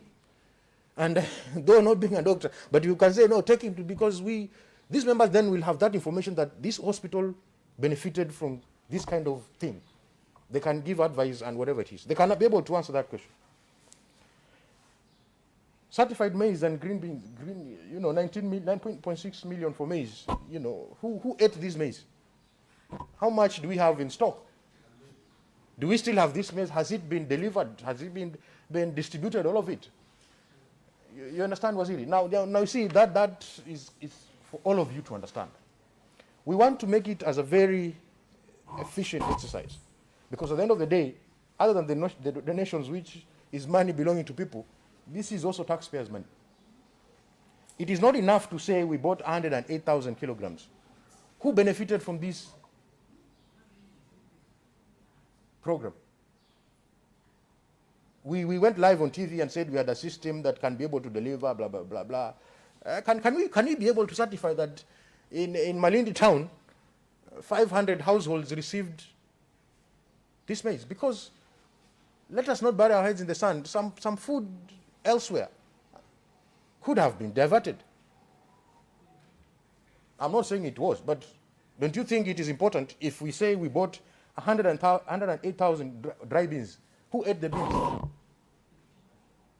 and though not being a doctor, but you can say, no, take him to, because these members then will have that information that this hospital benefited from this kind of thing. They can give advice and whatever it is. They cannot be able to answer that question. Certified maize and green beans, 9.6 million for maize. Who ate this maize? How much do we have in stock? Do we still have this maize? Has it been delivered? Has it been distributed, all of it? You understand, Waziri? Now you see, that is for all of you to understand. We want to make it as a very efficient exercise. Because at the end of the day, other than the donations, which is money belonging to people, this is also taxpayers' money. It is not enough to say we bought 108,000 kilograms. Who benefited from this program? We went live on TV and said we had a system that can be able to deliver, blah, blah, blah, blah. Can we be able to certify that in Malindi town, 500 households received this maize? Because let us not bury our heads in the sand. Some food elsewhere could have been diverted. I'm not saying it was, but don't you think it is important if we say we bought 108,000 dry beans? Who ate the beans?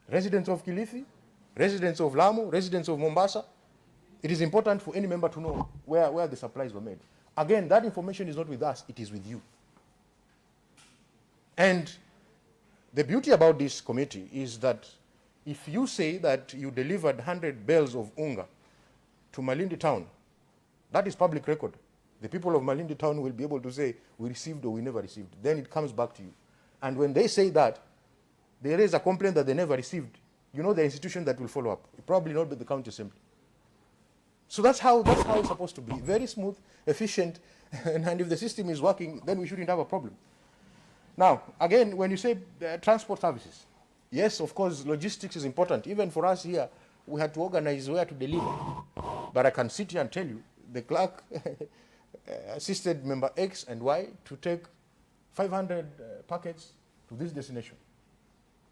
Residents of Kilifi, residents of Lamu, residents of Mombasa. It is important for any member to know where the supplies were made. Again, that information is not with us, it is with you. And the beauty about this committee is that if you say that you delivered 100 bales of unga to Malindi town, that is public record. The people of Malindi town will be able to say, we received or we never received. Then it comes back to you. And when they say that, they raise a complaint that they never received, you know the institution that will follow up. Probably not the county assembly. So that's how it's supposed to be. Very smooth, efficient, and if the system is working, then we shouldn't have a problem. Now, again, when you say transport services, yes, of course, logistics is important. Even for us here, we had to organize where to deliver. But I can sit here and tell you, the clerk assisted member X and Y to take 500 packets to this destination.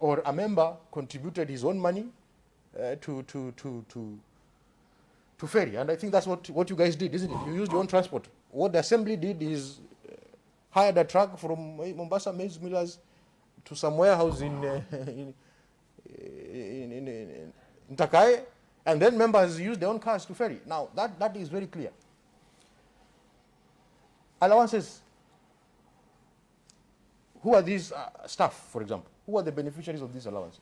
Or a member contributed his own money to ferry. And I think that's what you guys did, isn't it? You used your own transport. What the assembly did is hired a truck from Mombasa maize millers to some warehouse in Takai, and then members used their own cars to ferry. Now, that is very clear. Allowances. Who are these staff, for example? Who are the beneficiaries of these allowances?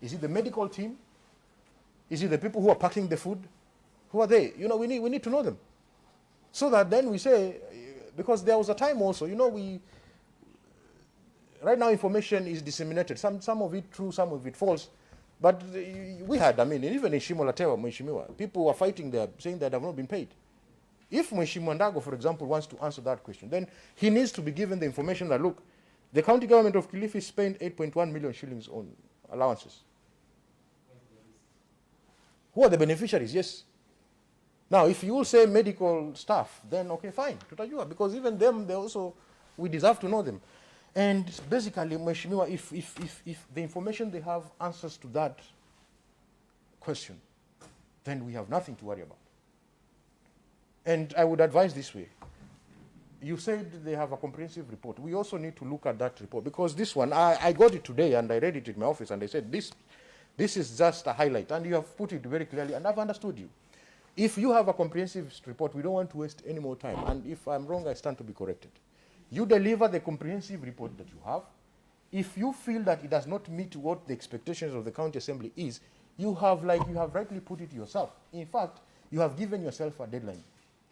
Is it the medical team? Is it the people who are packing the food? Who are they? We need to know them. So that then we say, because there was a time also, right now information is disseminated. Some of it true, some of it false. But we had, even in Shimolatewa, Mheshimiwa, people were fighting there, saying that they have not been paid. If Mheshimiwa Ndago, for example, wants to answer that question, then he needs to be given the information that, look, the county government of Kilifi spent 8.1 million shillings on allowances. Who are the beneficiaries? Yes. Now, if you will say medical staff, then okay, fine, tutajua, because even them, we deserve to know them. And basically, Mheshimiwa, if the information they have answers to that question, then we have nothing to worry about. And I would advise this way. You said they have a comprehensive report. We also need to look at that report, because this one, I got it today and I read it in my office and I said, this is just a highlight, and you have put it very clearly, and I've understood you. If you have a comprehensive report, we don't want to waste any more time, and if I'm wrong, I stand to be corrected. You deliver the comprehensive report that you have. If you feel that it does not meet what the expectations of the county assembly is, you have rightly put it yourself. In fact, you have given yourself a deadline.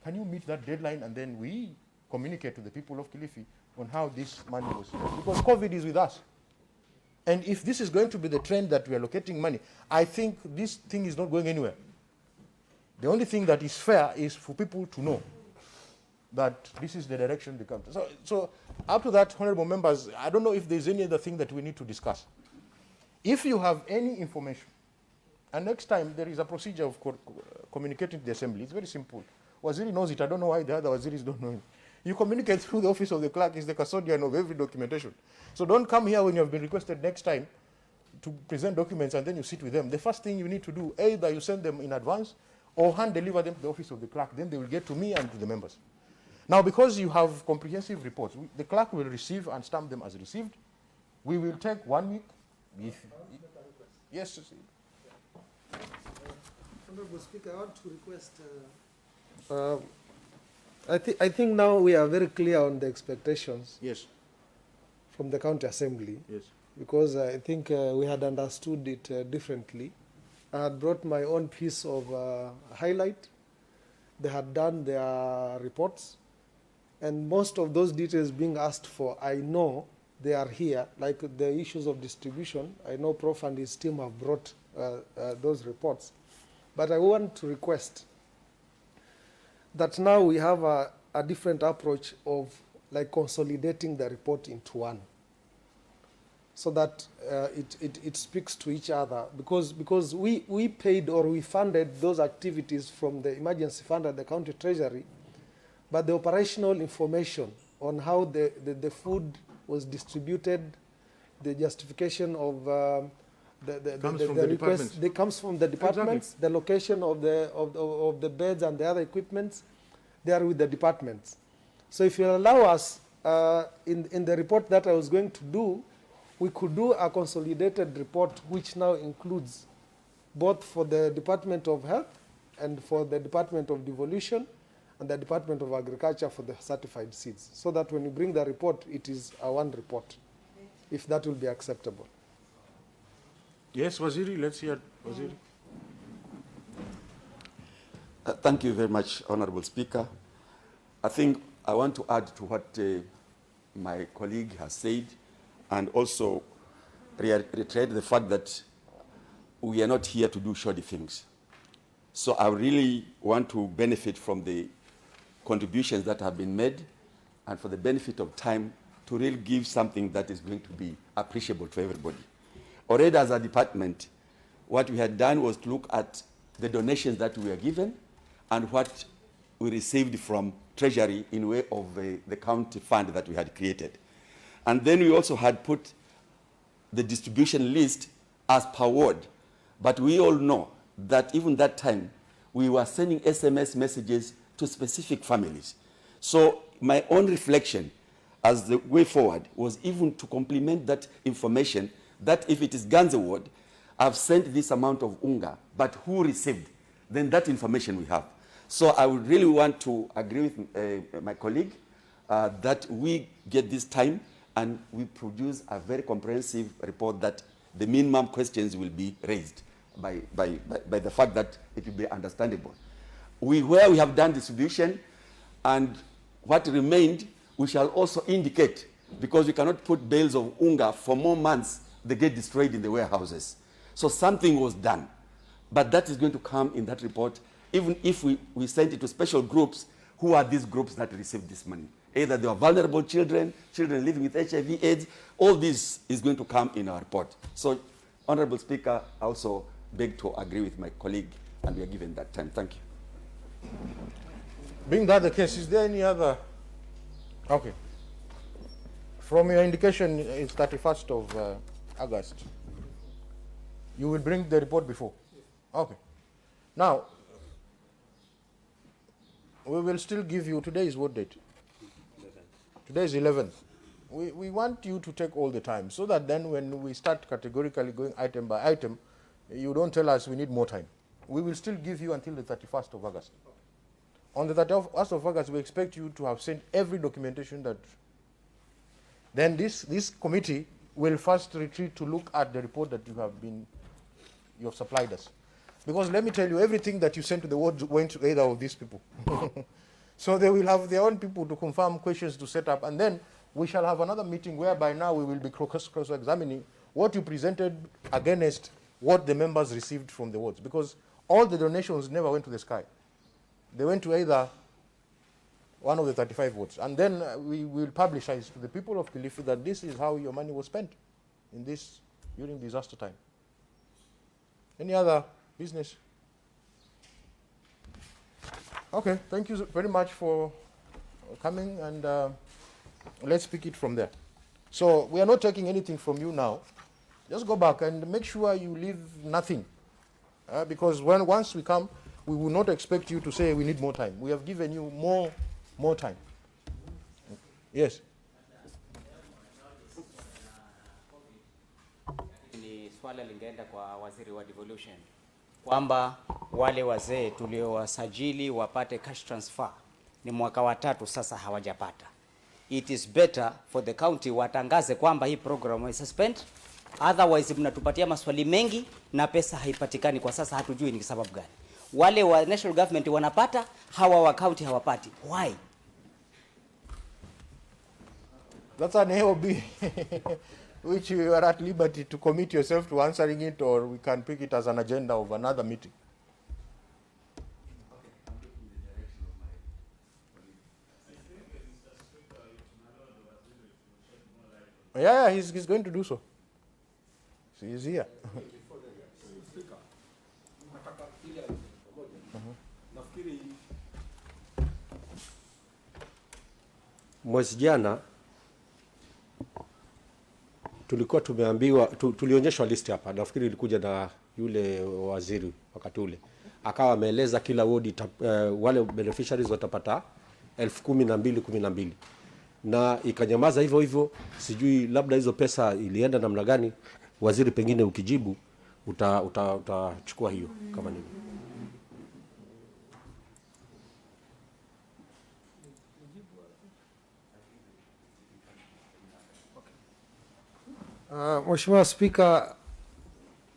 Can you meet that deadline, and then we communicate to the people of Kilifi on how this money was spent? Because COVID is with us. And if this is going to be the trend that we are allocating money, I think this thing is not going anywhere. The only thing that is fair is for people to know that this is the direction they come to. So up to that, honorable members, I don't know if there's any other thing that we need to discuss. If you have any information, and next time there is a procedure of communicating to the assembly, it's very simple. Waziri knows it, I don't know why the other waziris don't know it. You communicate through the office of the clerk, is the custodian of every documentation. So don't come here when you have been requested next time to present documents and then you sit with them. The first thing you need to do, either you send them in advance or hand deliver them to the office of the clerk, then they will get to me and to the members. Now, because you have comprehensive reports, the clerk will receive and stamp them as received. We will take 1 week. Yes, Honorable Speaker, I want to request. I think now we are very clear on the expectations. Yes. From the County Assembly. Yes. Because I think we had understood it differently. I had brought my own piece of highlight. They had done their reports. And most of those details being asked for, I know they are here, like the issues of distribution. I know Prof and his team have brought those reports. But I want to request that now we have a different approach of like consolidating the report into one, so that it speaks to each other, because we paid or we funded those activities from the emergency fund at the county treasury, but the operational information on how the food was distributed, the justification of the request, they comes from the departments. Exactly. The location of the beds and the other equipments, they are with the departments. So if you allow us, in the report that I was going to do, we could do a consolidated report which now includes both for the Department of Health and for the Department of Devolution and the Department of Agriculture for the certified seeds, so that when you bring the report, it is a one report, if that will be acceptable. Yes, Waziri, let's hear Waziri. Thank you very much, Honorable Speaker. I think I want to add to what my colleague has said, and also reiterate the fact that we are not here to do shoddy things. So I really want to benefit from the contributions that have been made, and for the benefit of time, to really give something that is going to be appreciable to everybody. Already as a department, what we had done was to look at the donations that we were given and what we received from Treasury in way of the county fund that we had created. And then we also had put the distribution list as per ward. But we all know that even that time, we were sending SMS messages to specific families. So my own reflection as the way forward was even to complement that information, that if it is Ganze ward, I've sent this amount of unga, but who received? Then that information we have. So I would really want to agree with my colleague that we get this time and we produce a very comprehensive report that the minimum questions will be raised by the fact that it will be understandable. Where we have done distribution and what remained, we shall also indicate, because we cannot put bales of unga for more months, they get destroyed in the warehouses. So something was done, but that is going to come in that report, even if we send it to special groups. Who are these groups that received this money? Either they are vulnerable children, children living with HIV, AIDS, all this is going to come in our report. So, Honorable Speaker, I also beg to agree with my colleague, and we are given that time. Thank you. Being that the case, is there any other? Okay. From your indication, it's 31st of August. You will bring the report before? Okay. Now, we will still give you, today is what date? 11th. Today is 11th. We want you to take all the time, so that then when we start categorically going item by item, you don't tell us we need more time. We will still give you until the 31st of August. On the 31st of August, we expect you to have sent every documentation that... Then this committee will first retreat to look at the report that you have supplied us. Because let me tell you, everything that you sent to the ward went to either of these people. So they will have their own people to confirm questions to set up, and then we shall have another meeting whereby now we will be cross-examining what you presented against what the members received from the wards. Because all the donations never went to the sky. They went to either one of the 35 wards. And then we will publicize to the people of Kilifi that this is how your money was spent during disaster time. Any other business? Okay, thank you very much for coming, and let's pick it from there. So we are not taking anything from you now. Just go back and make sure you leave nothing, because once we come, we will not expect you to say we need more time. We have given you more time. Yes. Ni swala lingeenda kwa waziri wa devolution kwamba wale wazee tuliowasajili wapate cash transfer ni mwaka wa 3 sasa hawajapata. It is better for the county watangaze kwamba hii program is suspend, otherwise mnatupatia maswali mengi na pesa haipatikani kwa sasa, hatujui ni sababu gani. Wale wa national government wanapata, hawa wa county hawapati. Why? That's an AOB which you are at liberty to commit yourself to answering it, or we can pick it as an agenda of another meeting. Yeah, he's going to do so. So he's here. Mwezi jana tulikuwa tumeambiwa tulionyeshwa list hapa, nafikiri ilikuja na yule waziri wakati ule, akawa ameeleza kila wodi wale beneficiaries watapata 12,000 na ikanyamaza hivyo hivyo. Sijui labda hizo pesa ilienda namna gani. Waziri, pengine ukijibu utachukua hiyo kama nini. Mheshimiwa Spika,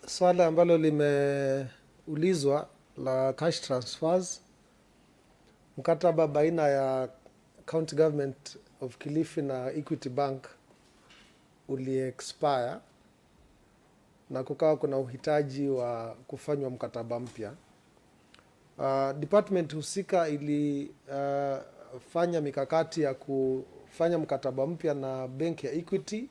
swala ambalo limeulizwa la cash transfers, mkataba baina ya County Government of Kilifi na Equity Bank uli-expire na kukawa kuna uhitaji wa kufanywa mkataba mpya. Department husika ilifanya mikakati ya kufanya mkataba mpya na benki ya Equity,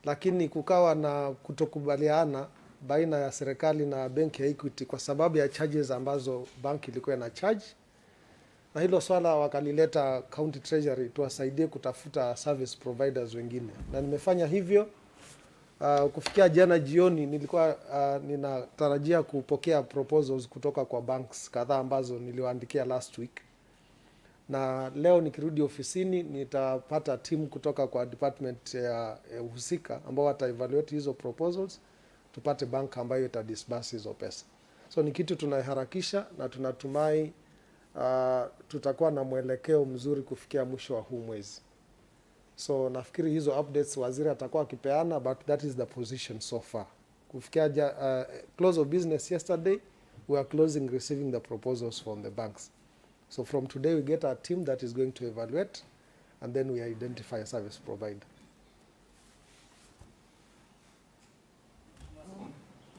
lakini kukawa na kutokubaliana baina ya serikali na benki ya Equity kwa sababu ya charges ambazo banki ilikuwa na charge, na hilo swala wakalileta County Treasury tuwasaidie kutafuta service providers wengine, na nimefanya hivyo. Kufikia jana jioni nilikuwa ninatarajia kupokea proposals kutoka kwa banks kadhaa ambazo niliwaandikia last week, na leo nikirudi ofisini nitapata timu kutoka kwa department ya husika ambao wata-evaluate hizo proposals, tupate bank ambayo itadisburse hizo pesa. So ni kitu tunaharakisha na tunatumai tutakuwa na mwelekeo mzuri kufikia mwisho wa huu mwezi. So nafikiri hizo updates waziri atakuwa akipeana, but that is the position so far. Kufikia close of business yesterday, we are closing receiving the proposals from the banks. So from today we get a team that is going to evaluate, and then we identify a service provider.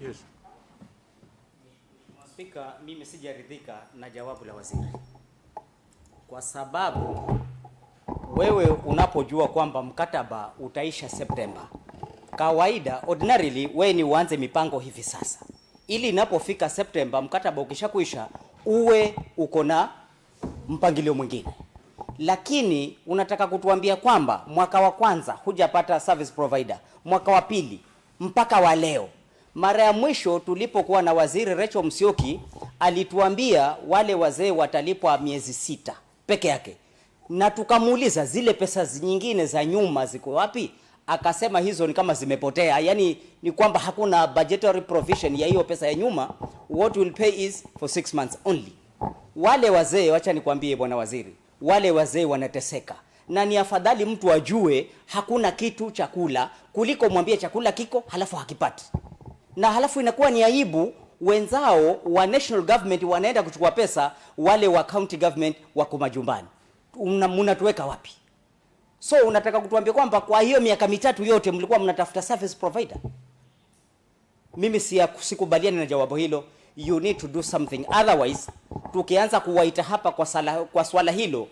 Yes. Speaker, mimi sijaridhika na jawabu la waziri, kwa sababu wewe unapojua kwamba mkataba utaisha September, kawaida ordinarily wewe ni uanze mipango hivi sasa, ili inapofika September mkataba ukishakuisha uwe uko na mpangilio mwingine. Lakini unataka kutuambia kwamba mwaka wa kwanza hujapata service provider, mwaka wa pili mpaka wa leo. Mara ya mwisho tulipokuwa na waziri Rachel Musyoki alituambia wale wazee watalipwa miezi 6 peke yake, na tukamuuliza zile pesa nyingine za nyuma ziko wapi? Akasema hizo ni kama zimepotea, yani ni kwamba hakuna budgetary provision ya hiyo pesa ya nyuma. What will pay is for 6 months only. Wale wazee, wacha nikwambie bwana waziri, wale wazee wanateseka, na ni afadhali mtu ajue hakuna kitu chakula kuliko mwambie chakula kiko halafu hakipati, na halafu inakuwa ni aibu. Wenzao wa national government wanaenda kuchukua pesa, wale wa county government wako majumbani. Mnatuweka wapi? So unataka kutuambia kwamba kwa hiyo miaka 3 yote mlikuwa mnatafuta service provider? Mimi sikubaliani na jawabu hilo. You need to do something, otherwise tukianza kuwaita hapa kwa swala hilo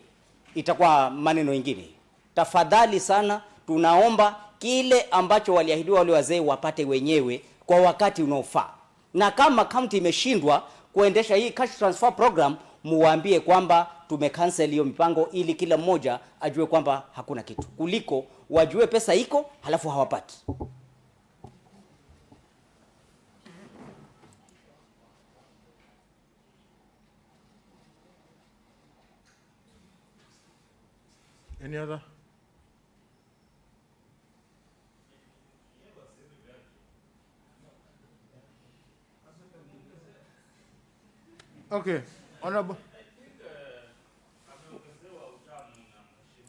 itakuwa maneno mengine. Tafadhali sana tunaomba kile ambacho waliahidiwa wale wazee wapate wenyewe kwa wakati unaofaa, na kama county imeshindwa kuendesha hii cash transfer program, muwaambie kwamba tumecancel hiyo mipango, ili kila mmoja ajue kwamba hakuna kitu, kuliko wajue pesa iko halafu hawapati. Any other? Okay, honorable.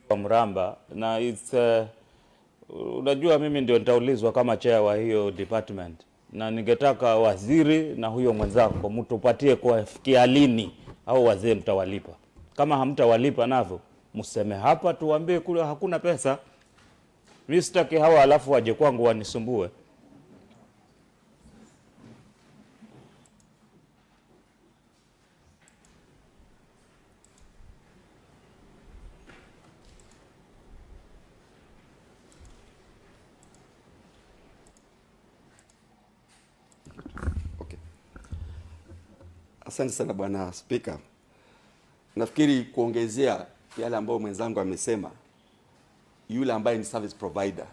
Wa Mramba na unajua mimi ndio nitaulizwa kama chair wa hiyo department, na ningetaka waziri na huyo mwenzako mtupatie kufikia lini au wazee mtawalipa. Kama hamtawalipa navyo mseme hapa, tuambie kule hakuna pesa. Mimi sitaki hawa alafu waje kwangu wanisumbue. Asante sana Bwana Speaker. Nafikiri kuongezea yale ambayo mwenzangu amesema, yule ambaye ni service provider,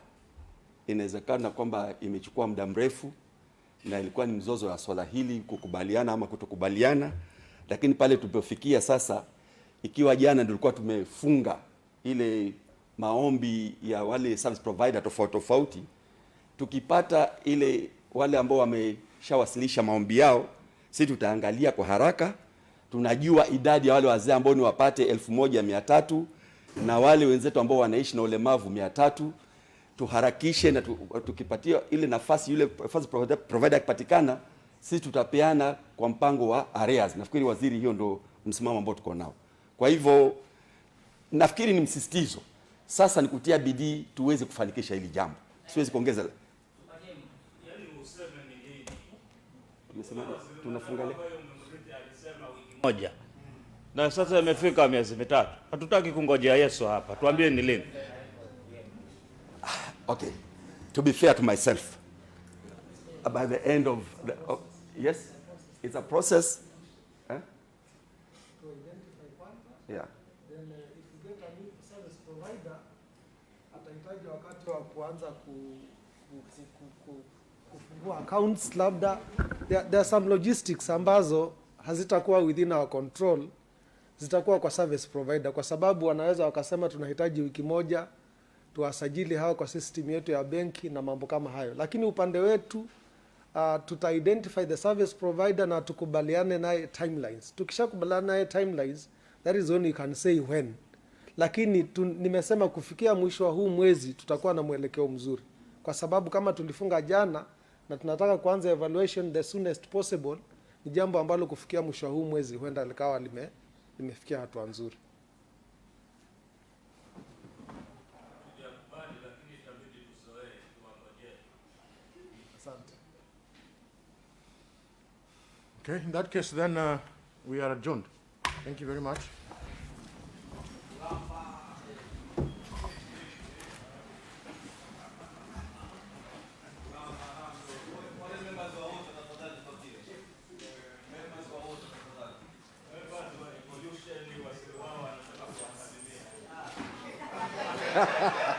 inawezekana kwamba imechukua muda mrefu na ilikuwa ni mzozo wa swala hili kukubaliana ama kutokubaliana, lakini pale tulipofikia sasa, ikiwa jana ndio tulikuwa tumefunga ile maombi ya wale service provider tofauti, tukipata ile wale ambao wameshawasilisha maombi yao, sisi tutaangalia kwa haraka. Tunajua idadi ya wale wazee ambao ni wapate 1300 na wale wenzetu ambao wanaishi na ulemavu 300. Tuharakishe na tukipatia ile nafasi, yule provider akipatikana, sisi tutapeana kwa mpango wa arrears. Nafikiri waziri, hiyo ndo msimamo ambao tuko nao. Kwa hivyo nafikiri ni msisitizo sasa ni kutia bidii tuweze kufanikisha hili jambo. Siwezi kuongeza. Tunafunga leo moja. Na sasa imefika miezi mitatu. Hatutaki kungojea Yesu hapa. Tuambie ni lini. Okay. To be fair to myself, by the end of the yes, it's a process. To identify one. Yeah. Then if you get a new service provider, atahitaji wakati wa kuanza kufungua accounts, labda there are some logistics ambazo hazitakuwa within our control, zitakuwa kwa service provider, kwa sababu wanaweza wakasema tunahitaji wiki moja tuwasajili hao kwa system yetu ya benki na mambo kama hayo. Lakini upande wetu tuta identify the service provider na tukubaliane naye timelines. Tukishakubaliana naye timelines, that is when you can say when. Lakini nimesema kufikia mwisho wa huu mwezi tutakuwa na mwelekeo mzuri, kwa sababu kama tulifunga jana na tunataka kuanza evaluation the soonest possible, ni jambo ambalo kufikia mwisho wa huu mwezi huenda likawa limefikia hatua nzuri. Okay, in that case then we are adjourned. Thank you very much. Ha ha ha.